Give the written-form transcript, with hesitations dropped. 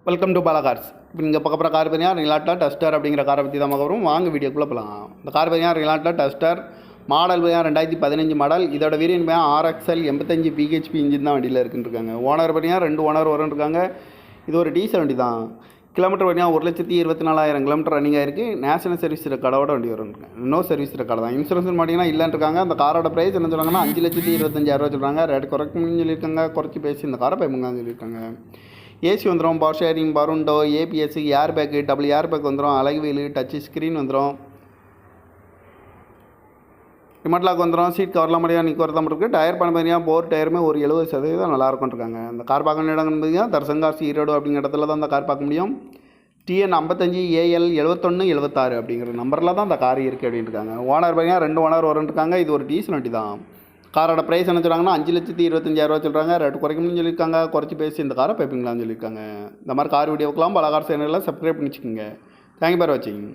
Welcome to Bala cars. இப்போ நீங்கள் பார்க்க போகிற கார் பார்த்தீங்கன்னா ரிலாட்டா டஸ்டர் அப்படிங்கிற காரை பற்றி தான் பார்க்க போகிறோம். வாங்க வீடியோக்குள்ளே போகலாம். இந்த கார் பார்த்தீங்கன்னா ரிலாட்டா டஸ்டர் மாடல் பார்த்தீங்கன்னா 2015 மாடல். இதோட வேரியன்ட் பார்த்தீங்கன்னா RXL 85 PHP இன்ஜின் தான் வண்டியில் இருக்குன்னு ஓனர் பார்த்தீங்கன்னா 2 ஓனர் இருக்காங்க. இது ஒரு டீசல் வண்டி தான். கிலோமீட்டர் பார்த்தீங்கன்னா 1,24,000 கிலோமீட்டர் ரன்னிங் ஆயிருக்கு. நேஷனல் சர்வீஸ் ரெக்கார்டோட வண்டி வரும். நோ சர்வீஸ் ரெக்கார்டு தான். இன்சூரன்ஸ் பார்த்தீங்கன்னா இல்லைன்னு இருக்காங்க. அந்த காரோட ப்ரைஸ் என்ன சொல்கிறாங்கன்னா 5,25,000 சொல்கிறாங்க. ரேட் குறைக்கணும்னு சொல்லியிருக்காங்க. குறைச்சி பேசி இந்த காரை பைமுங்கன்னு சொல்லியிருக்காங்க. ஏசி வந்துடும், பவர் ஷேரிங், பருண்டோ, ABS, air bag, double air bag வந்துடும், அழகு வீலு, டச் ஸ்க்ரீன் வந்துடும், ரிமோட் லாக் வந்துடும், சீட் கவர்லாம் முடியாது நிற்க வரதான் இருக்குது. டயர் பண்ண பார்த்தீங்கன்னா போர் டயருமே ஒரு 70% நல்லாயிருக்கும் இருக்காங்க. அந்த கார் பார்க்க இடம்னு பார்த்தீங்கன்னா தர்சங்காசி ஈரோடு அப்படிங்கிற இடத்துல தான் அந்த கார் பார்க்க முடியும். TN 55 AL 7176 அப்படிங்கிற நம்பரில் தான் அந்த கார் இருக்குது அப்படின்னு இருக்காங்க. ஓனர் பார்த்தீங்கன்னா 2 ஓனர் இருக்காங்க. இது ஒரு டீசல் வண்டி தான். காரோட ப்ரைஸ் என்ன சொல்கிறாங்கன்னா 5,25,000 சொல்கிறாங்க. ரேட்டு குறைக்கணும்னு சொல்லியிருக்காங்க. குறைச்சி பேசி இந்த காரை பைப்பிங்களான்னு சொல்லியிருக்காங்க. இந்த மாதிரி கார் வீடியோக்கெல்லாம் பல கார் சேனலில் சப்ஸ்கிரைப் பண்ணி வச்சுக்கோங்க. தேங்க்யூ ஃபார் வாட்சிங்.